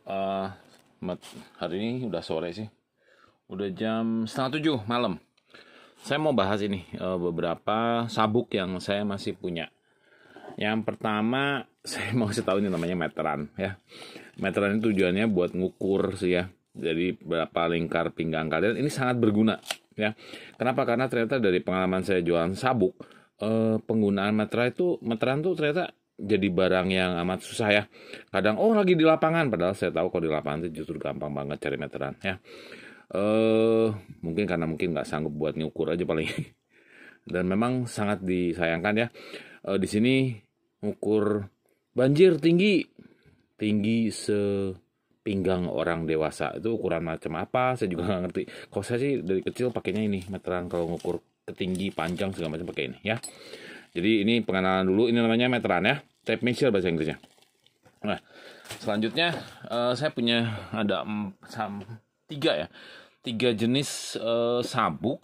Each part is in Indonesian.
Eh, Hari ini udah sore sih, udah jam setengah 7 malam. Saya mau bahas ini beberapa sabuk yang saya masih punya. Yang pertama saya mau kasih tahu ini namanya meteran ya. Meteran ini tujuannya buat ngukur sih ya. Jadi berapa lingkar pinggang kalian ini sangat berguna ya. Kenapa? Karena ternyata dari pengalaman saya jualan sabuk, penggunaan meteran tuh ternyata jadi barang yang amat susah ya. Kadang lagi di lapangan, padahal saya tahu kalau di lapangan itu justru gampang banget cari meteran ya. Mungkin karena nggak sanggup buat ngukur aja paling. Dan memang sangat disayangkan ya. Di sini ngukur banjir tinggi sepinggang orang dewasa. Itu ukuran macam apa saya juga nggak ngerti. Kalau saya sih dari kecil pakainya ini meteran, kalau ngukur ketinggi panjang segala macam pakai ini ya. Jadi ini pengenalan dulu, ini namanya meteran ya, tape measure bahasa Inggrisnya. Nah, selanjutnya saya punya ada tiga jenis sabuk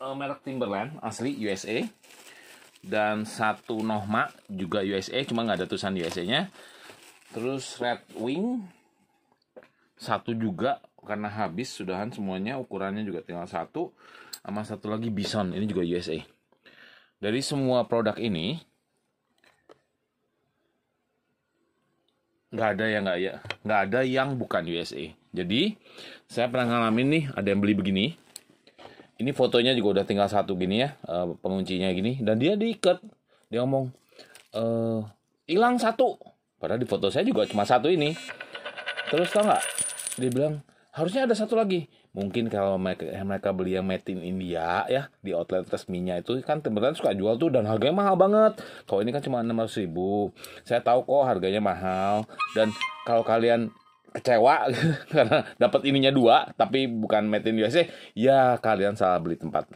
merek Timberland asli USA, dan satu Nohma juga USA, cuma nggak ada tulisan USA-nya. Terus Red Wing satu juga karena habis sudahan semuanya, ukurannya juga tinggal satu, sama satu lagi Bison, ini juga USA. Dari semua produk ini nggak ada yang bukan USA. Jadi saya pernah ngalamin nih, ada yang beli begini. Ini fotonya juga udah tinggal satu gini ya, penguncinya gini, dan dia diikat. Dia ngomong hilang satu. Padahal di foto saya juga cuma satu ini. Terus tau nggak? Dia bilang harusnya ada satu lagi. Mungkin kalau mereka beli yang made in India ya, di outlet resminya itu kan Timberland suka jual tuh, dan harganya mahal banget. Kalau ini kan cuma 600.000. Saya tahu kok harganya mahal, dan kalau kalian kecewa karena dapat ininya dua tapi bukan made in USA, ya kalian salah beli tempat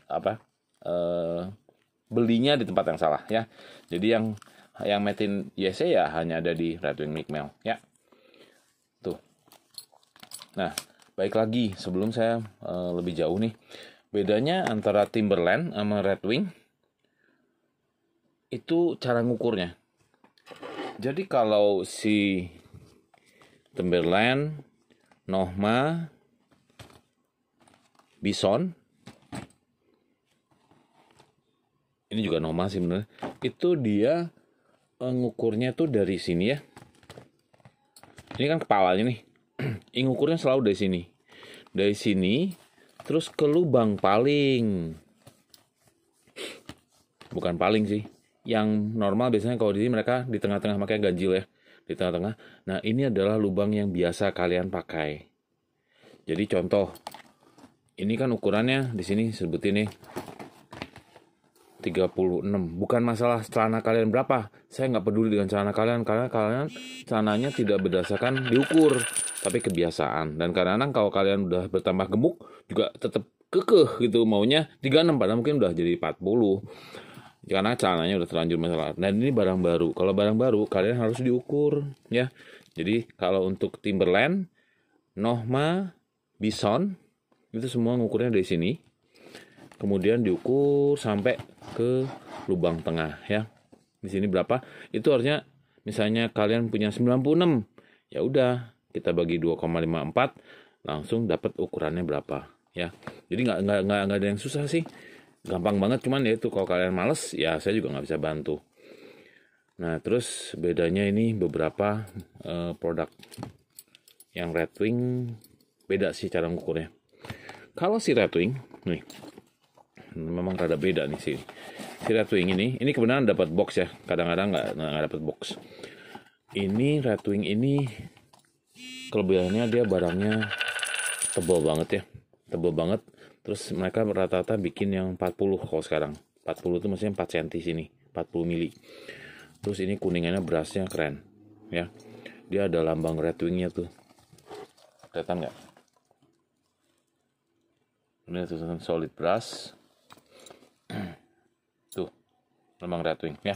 belinya di tempat yang salah ya. Jadi yang made in USA ya hanya ada di Red Wing Micmel ya. Tuh. Nah, baik lagi, sebelum saya lebih jauh nih, bedanya antara Timberland sama Red Wing itu cara ngukurnya. Jadi kalau si Timberland, Nohma, Bison, ini juga Nohma sih bener, itu dia ngukurnya tuh dari sini ya. Ini kan kepalanya nih. Ngukurnya selalu dari sini. Dari sini terus ke lubang paling. Bukan paling sih. Yang normal biasanya kalau di sini mereka di tengah-tengah pakai ganjil ya. Di tengah-tengah. Nah, ini adalah lubang yang biasa kalian pakai. Jadi contoh, ini kan ukurannya di sini sebutin nih 36. Bukan masalah celana kalian berapa. Saya nggak peduli dengan celana kalian, karena kalian celananya tidak berdasarkan diukur, tapi kebiasaan. Dan kadang-kadang kalau kalian udah bertambah gemuk juga tetap kekeh gitu, maunya 36 padahal mungkin udah jadi 40. Karena celananya udah terlanjur masalah. Dan ini barang baru. Kalau barang baru kalian harus diukur ya. Jadi kalau untuk Timberland, Nohma, Bison itu semua ngukurnya dari sini. Kemudian diukur sampai ke lubang tengah ya. Di sini berapa? Itu harusnya misalnya kalian punya 96. Ya udah, kita bagi 2,54 langsung dapat ukurannya berapa ya. Jadi nggak ada yang susah sih. Gampang banget, cuman ya itu kalau kalian males ya saya juga nggak bisa bantu. Nah, terus bedanya ini beberapa produk yang Red Wing beda sih cara ngukurnya. Kalau si Red Wing nih memang rada beda nih sih. Si Red Wing ini kebenaran dapat box ya. Kadang-kadang nggak dapat box. Ini Red Wing ini kelebihannya dia barangnya tebal banget ya. Tebal banget. Terus mereka rata-rata bikin yang 40 kalau sekarang. 40 itu maksudnya 4 cm sini, 40 mili. Terus ini kuningannya berasnya keren ya. Dia ada lambang Red Wing-nya tuh. Kelihatan nggak? Ini tulisan solid brass. Tuh, lambang Red Wing ya.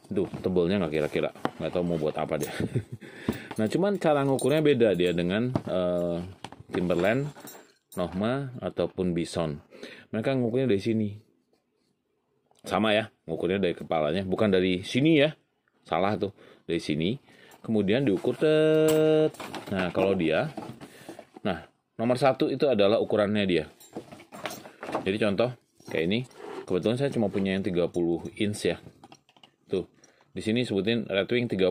Tuh, tebelnya nggak kira-kira. Nggak tahu mau buat apa dia. Nah, cuman cara ngukurnya beda dia dengan Timberland, Nohma, ataupun Bison. Mereka ngukurnya dari sini. Sama ya, ngukurnya dari kepalanya. Bukan dari sini ya. Salah tuh. Dari sini. kemudian diukur. Nah, kalau dia, nah nomor 1 itu adalah ukurannya dia. Jadi contoh kayak ini, kebetulan saya cuma punya yang 30 inch ya. Tuh, di sini sebutin Redwing 30.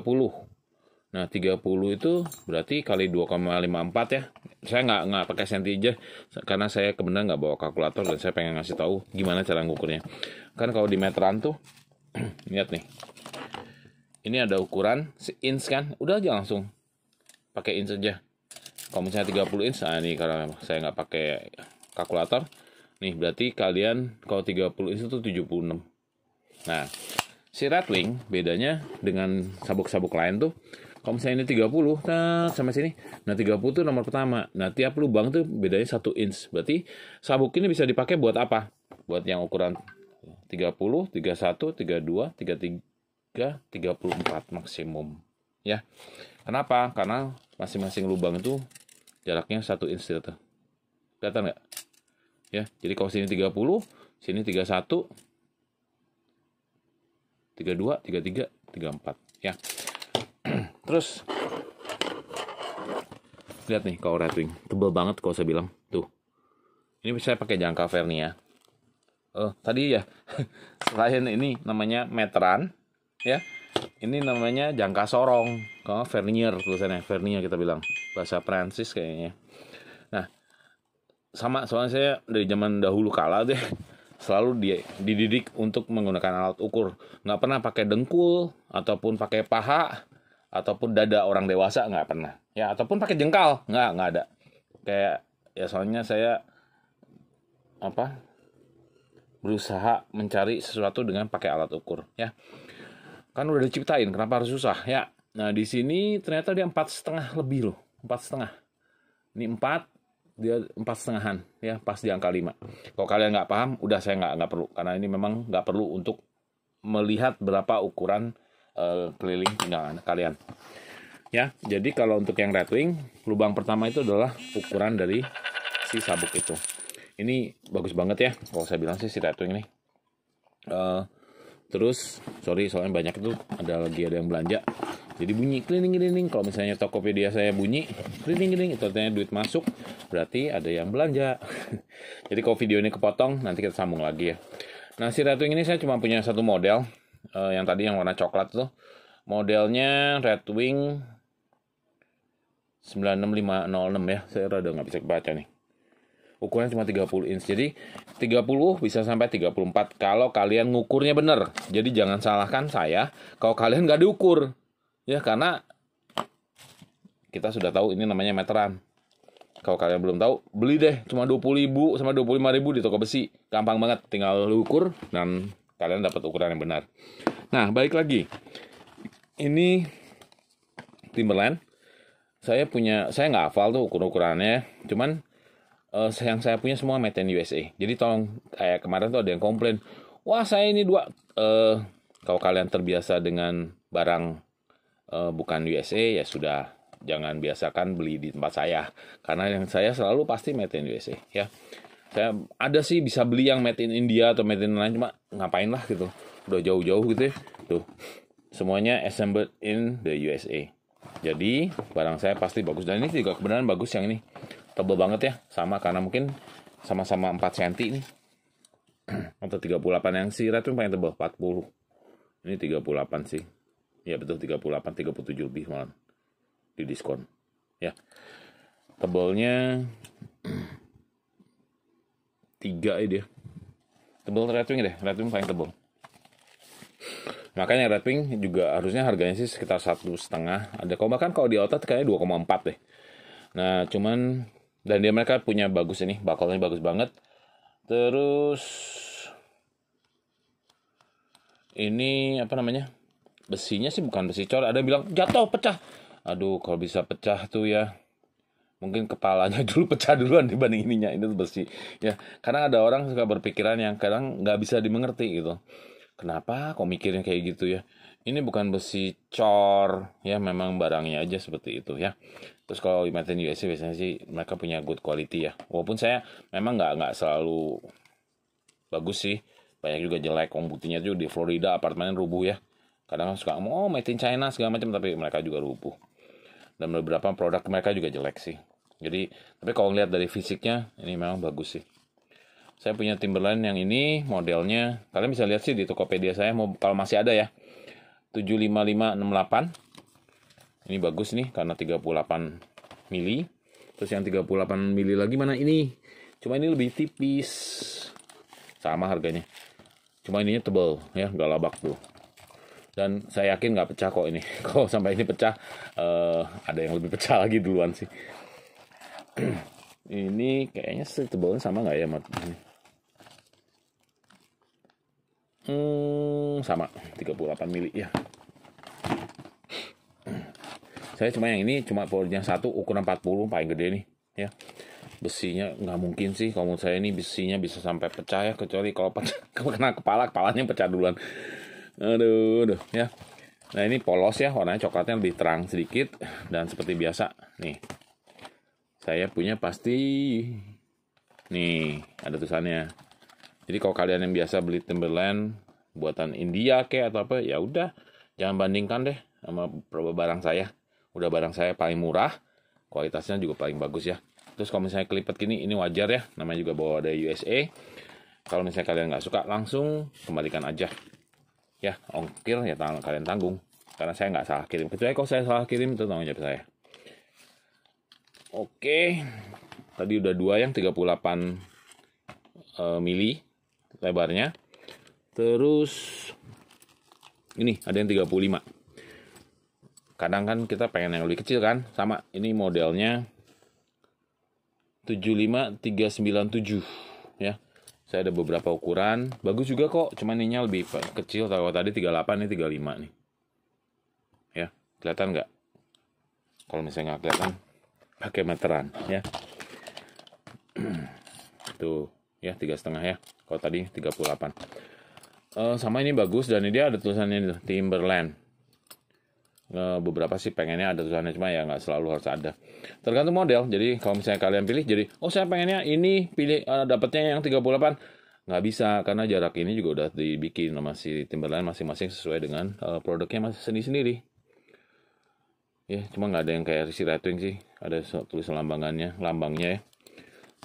Nah, 30 itu berarti kali 2,54 ya. Saya nggak pakai senti aja, karena saya kebenaran nggak bawa kalkulator dan saya pengen ngasih tahu gimana cara ngukurnya. Kan kalau di meteran tuh, lihat nih. Ini ada ukuran inch kan, udah aja langsung pakai inch aja. Kalau misalnya 30 inch, nah ini karena saya nggak pakai kalkulator, nih berarti kalian kalau 30 inch itu 76. Nah, si Redwing bedanya dengan sabuk-sabuk lain tuh, kalau misalnya ini 30, nah sampai sini. Nah, 30 tuh nomor pertama. Nah, tiap lubang tuh bedanya 1 inch. Berarti sabuk ini bisa dipakai buat apa? Buat yang ukuran 30, 31, 32, 33, 34 maksimum. Ya. Kenapa? Karena masing-masing lubang itu jaraknya 1 inch gitu. Kelihatan nggak? Ya, jadi kalau sini 30, sini 31, 32, 33, 34. Ya. Terus lihat nih kalau Redwing, tebel banget kalau saya bilang. Tuh. Ini bisa pakai jangka vernia. Tadi ya. Selain ini namanya meteran, ya. Ini namanya jangka sorong. Kalau vernier tulisannya, vernier kita bilang. Bahasa Prancis kayaknya. Nah, sama soalnya saya dari zaman dahulu kala deh selalu dididik untuk menggunakan alat ukur. Nggak pernah pakai dengkul ataupun pakai paha ataupun dada orang dewasa, nggak pernah. Ya, ataupun pakai jengkal, nggak ada. Kayak ya soalnya saya berusaha mencari sesuatu dengan pakai alat ukur, ya. Kan udah diciptain, kenapa harus susah, ya. Nah, di sini ternyata dia 4,5 lebih loh, 4,5. Ini 4, dia 4,5-an, ya, pas di angka 5. Kalau kalian nggak paham, udah saya nggak perlu, karena ini memang nggak perlu untuk melihat berapa ukuran keliling pinggang kalian. Ya, jadi kalau untuk yang Redwing, lubang pertama itu adalah ukuran dari si sabuk itu. Ini bagus banget ya, kalau saya bilang sih si Redwing ini. Terus, sorry soalnya banyak itu, ada yang belanja. Jadi bunyi keliling-keliling. Kalau misalnya Tokopedia saya bunyi keliling-keliling, itu artinya duit masuk, berarti ada yang belanja. Jadi kalau video ini kepotong, nanti kita sambung lagi ya. Nah, si Redwing ini saya cuma punya satu model. Yang tadi yang warna coklat tuh. Modelnya Redwing 96506 ya. Saya rada nggak bisa baca nih. Ukurannya cuma 30 inch. Jadi 30 bisa sampai 34 kalau kalian ngukurnya bener. Jadi jangan salahkan saya kalau kalian nggak diukur. Ya, karena kita sudah tahu ini namanya meteran. Kalau kalian belum tahu, beli deh. Cuma 20.000 sama 25.000 di toko besi. Gampang banget. Tinggal lu ukur dan kalian dapat ukuran yang benar. Nah, balik lagi. Ini Timberland. Saya nggak hafal tuh ukurannya. Cuman yang saya punya semua made in USA. Jadi tolong, kayak kemarin tuh ada yang komplain, wah saya ini 2. Kalau kalian terbiasa dengan barang bukan USA, ya sudah, jangan biasakan beli di tempat saya. Karena yang saya selalu pasti made in USA. Ya, saya ada sih bisa beli yang made in India atau made in lain, cuma ngapain lah gitu. Udah jauh-jauh gitu ya. Tuh, semuanya assembled in the USA. Jadi barang saya pasti bagus. Dan ini juga kebenaran bagus yang ini. Tebal banget ya, sama karena mungkin sama-sama 4 cm nih. Atau 38, yang si Redwing paling tebal 40. Ini 38 sih. Ya betul, 38, 37 lebih malah. Di diskon. Ya. Tebalnya 3 ya dia. Tebal Redwing deh, Redwing paling tebal. Makanya Redwing juga harusnya harganya sih sekitar 1,5. Ada bahkan kalau di outlet kayaknya 2,4 deh. Nah, cuman dan mereka punya bagus ini, bakalnya bagus banget. Terus ini apa namanya? Besinya sih bukan besi cor, ada yang bilang jatuh, pecah. Aduh, kalau bisa pecah tuh ya. Mungkin kepalanya dulu pecah duluan dibanding ininya, ini tuh besi. Ya, karena ada orang suka berpikiran yang kadang nggak bisa dimengerti gitu. Kenapa kok mikirnya kayak gitu ya? Ini bukan besi cor, ya memang barangnya aja seperti itu ya. Terus kalau made in USA biasanya sih mereka punya good quality ya. Walaupun saya memang nggak selalu bagus sih, banyak juga jelek. Buktinya tuh di Florida apartemen rubuh ya, Kadang suka ngomong made in China segala macam, tapi mereka juga rubuh. Dan beberapa produk mereka juga jelek sih. Jadi, tapi kalau ngeliat dari fisiknya, ini memang bagus sih. Saya punya Timberland yang ini modelnya, kalian bisa lihat sih di Tokopedia saya, kalau masih ada ya, 75568. Ini bagus nih karena 38 mili. Terus yang 38 mili lagi mana ini? Cuma ini lebih tipis. Sama harganya. Cuma ininya tebal ya, nggak labak tuh. Dan saya yakin nggak pecah kok ini. Kalau sampai ini pecah, ada yang lebih pecah lagi duluan sih. Ini kayaknya tebalnya sama nggak ya, Mat? Sama 38 mili ya. Saya cuma yang ini cuma powernya 1 ukuran 40 paling gede nih ya. Besinya nggak mungkin sih kalau menurut saya ini besinya bisa sampai pecah ya, kecuali kalau pecah kena kepalanya pecah duluan. Aduh ya. Nah ini polos ya, warnanya coklatnya lebih terang sedikit. Dan seperti biasa nih, saya punya pasti nih ada tulisannya. Jadi kalau kalian yang biasa beli Timberland buatan India kayak atau apa, ya udah jangan bandingkan deh sama barang saya. Udah barang saya paling murah, kualitasnya juga paling bagus ya. Terus kalau misalnya kelipet gini, ini wajar ya, namanya juga bawa dari USA. Kalau misalnya kalian nggak suka, langsung kembalikan aja. Ya, ongkir ya kalian tanggung. Karena saya nggak salah kirim. Kecuali kalau saya salah kirim, itu tanggung jawab saya. Oke, tadi udah 2 yang 38 mili lebarnya. Terus ini ada yang 35. Kadang kan kita pengen yang lebih kecil kan. Sama, ini modelnya 75397 ya. Saya ada beberapa ukuran, bagus juga kok, cuman ininya lebih kecil. Kalau tadi 38, ini 35 nih. Ya, kelihatan nggak? Kalau misalnya nggak kelihatan, pakai meteran ya. Tuh, ya 3,5 ya. Kalau tadi 38. Sama ini bagus, dan ini dia ada tulisannya Timberland. Beberapa sih pengennya ada tulisannya, cuma ya nggak selalu harus ada. Tergantung model. Jadi kalau misalnya kalian pilih, jadi saya pengennya ini, pilih dapatnya yang 38. Nggak bisa, karena jarak ini juga udah dibikin sama si Timberland masing-masing sesuai dengan produknya masih sendiri-sendiri. Ya, cuma nggak ada yang kayak si Red Wing sih. Ada tulisan lambangnya ya.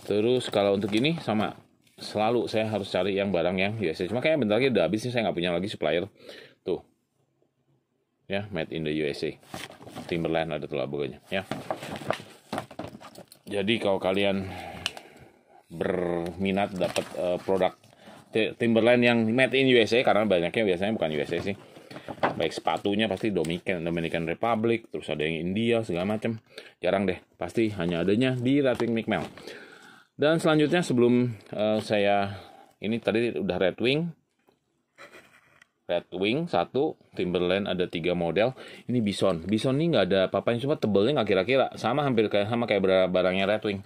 Terus kalau untuk ini sama, selalu saya harus cari yang barang yang USA. Cuma kayak bentar lagi udah habis sih, saya nggak punya lagi supplier. Tuh. Ya, made in the USA. Timberland ada tuh logonya ya. Jadi kalau kalian berminat dapat produk Timberland yang made in USA, karena banyaknya biasanya bukan USA sih. Baik sepatunya pasti Dominican Republic, terus ada yang India segala macam. Jarang deh, pasti hanya adanya di Red Wing McMell. Dan selanjutnya sebelum saya ini tadi udah Red Wing 1, Timberland ada 3 model. Ini Bison ini nggak ada apa-apanya, cuma tebalnya nggak kira-kira sama, hampir sama kayak barangnya Red Wing.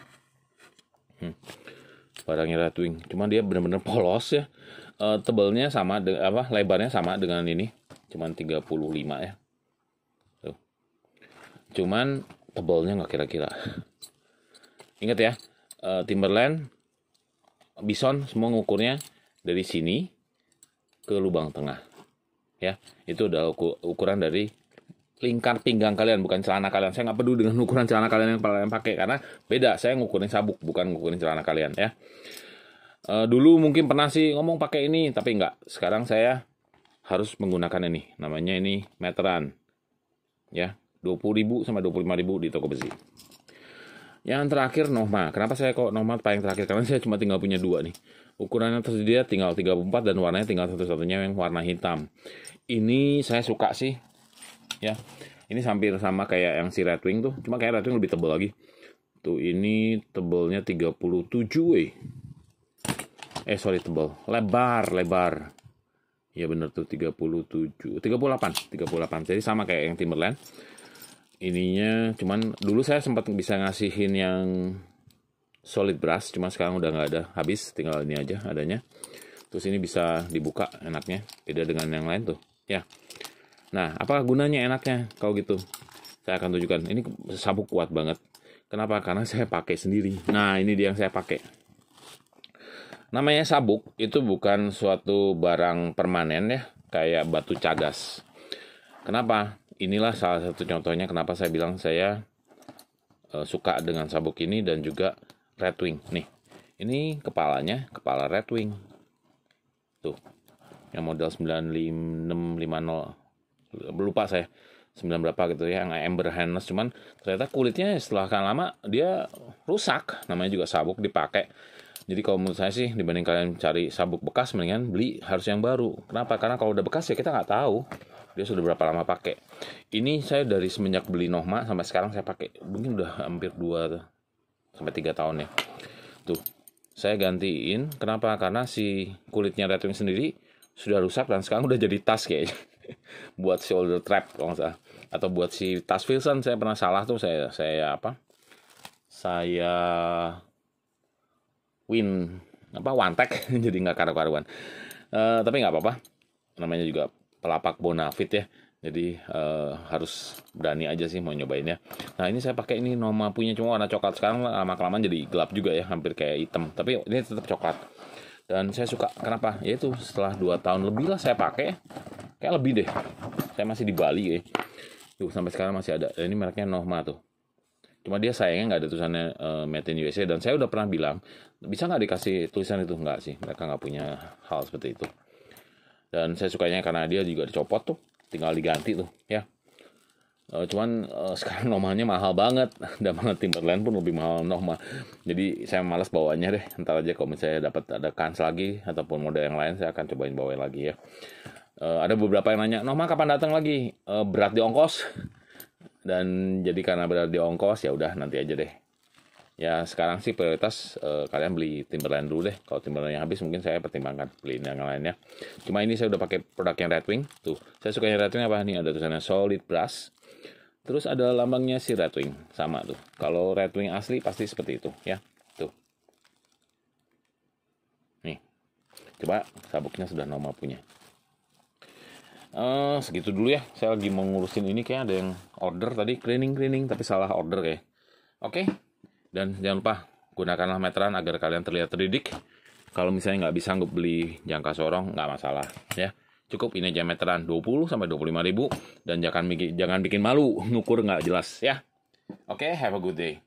Barangnya Red Wing, cuma dia benar-benar polos ya. Tebalnya sama, lebarnya sama dengan ini, cuman 35 ya. Tuh. Cuman tebalnya nggak kira-kira. Ingat ya, Timberland, Bison semua ngukurnya dari sini ke lubang tengah. Ya, itu udah ukuran dari lingkar pinggang kalian, bukan celana kalian. Saya nggak peduli dengan ukuran celana kalian yang kalian pakai, karena beda. Saya ngukurin sabuk, bukan ngukurin celana kalian ya. Dulu mungkin pernah sih ngomong pakai ini, tapi nggak. Sekarang saya harus menggunakan ini. Namanya ini meteran. Ya, 20.000 sampai 25.000 di toko besi. Yang terakhir Nohma. Kenapa saya kok Nohma paling terakhir? Karena saya cuma tinggal punya 2 nih. Ukurannya tersedia tinggal 34 dan warnanya tinggal satu-satunya yang warna hitam. Ini saya suka sih. Ya. Ini hampir sama kayak yang si Red Wing tuh, cuma kayak Red Wing lebih tebal lagi. Tuh ini tebalnya 37 tebal. Lebar. Ya bener tuh 38. Jadi sama kayak yang Timberland. Ininya cuman dulu saya sempat bisa ngasihin yang solid brush, cuma sekarang udah nggak ada, habis, tinggal ini aja adanya. Terus ini bisa dibuka enaknya, beda dengan yang lain tuh ya. Nah, apa gunanya enaknya kalau gitu? Saya akan tunjukkan. Ini sabuk kuat banget. Kenapa? Karena saya pakai sendiri. Nah, ini dia yang saya pakai. Namanya sabuk itu bukan suatu barang permanen ya, kayak batu cadas. Kenapa? Inilah salah satu contohnya kenapa saya bilang saya suka dengan sabuk ini dan juga Redwing. Nih, ini kepalanya, kepala Redwing. Tuh, yang model 9650. Lupa saya 9 berapa gitu ya, yang Amber Harness. Cuman ternyata kulitnya setelah kan lama dia rusak. Namanya juga sabuk dipakai. Jadi kalau menurut saya sih dibanding kalian cari sabuk bekas, mendingan beli harus yang baru. Kenapa? Karena kalau udah bekas ya kita nggak tahu dia sudah berapa lama pakai. Ini saya dari semenjak beli Nohma sampai sekarang saya pakai, mungkin udah hampir 2 sampai 3 tahun ya. Tuh, saya gantiin. Kenapa? Karena si kulitnya Redwing sendiri sudah rusak dan sekarang udah jadi tas kayaknya. Buat shoulder strap kalau nggak salah. Atau buat si tas Wilson, saya pernah salah tuh, saya apa? Saya one tag jadi nggak karu-karuan. Tapi nggak apa-apa, namanya juga pelapak Bonafit ya, jadi harus berani aja sih mau nyobainnya. Nah, ini saya pakai ini Noma punya, cuma warna coklat. Sekarang lama kelamaan jadi gelap juga ya, hampir kayak hitam, tapi ini tetap coklat dan saya suka. Kenapa? Yaitu setelah 2 tahun lebih lah saya pakai, kayak lebih deh, saya masih di Bali ya tuh, sampai sekarang masih ada. Ini mereknya Noma tuh. Cuma dia sayangnya nggak ada tulisannya Made in USA, dan saya udah pernah bilang bisa nggak dikasih tulisan itu, nggak sih, mereka nggak punya hal seperti itu. Dan saya sukanya karena dia juga dicopot tuh, tinggal diganti tuh ya. Cuman sekarang Nomanya mahal banget, dan banget Timberland pun lebih mahal Noma. Jadi saya malas bawanya deh. Ntar aja kalau misalnya dapat ada kans lagi ataupun model yang lain, saya akan cobain bawain lagi ya. Ada beberapa yang nanya, Noma kapan datang lagi? Berat di ongkos. Dan jadi karena berat di ongkos, ya udah nanti aja deh. Ya sekarang sih prioritas kalian beli Timberland dulu deh. Kalau Timberland yang habis mungkin saya pertimbangkan beliin yang lainnya. Cuma ini saya udah pakai produk yang Redwing. Tuh, saya suka yang Redwing apa nih? Ada tulisannya Solid Brass. Terus ada lambangnya si Redwing, sama tuh. Kalau Redwing asli pasti seperti itu ya. Tuh. Nih. Coba sabuknya sudah Noma punya. Segitu dulu ya. Saya lagi mau ngurusin ini, kayak ada yang order tadi cleaning tapi salah order kayak. Oke. Dan jangan lupa gunakanlah meteran agar kalian terlihat terdidik. Kalau misalnya nggak bisa beli jangka sorong, nggak masalah ya. Cukup ini aja meteran 20 sampai 25 ribu, dan jangan bikin malu ngukur nggak jelas ya. Oke, have a good day.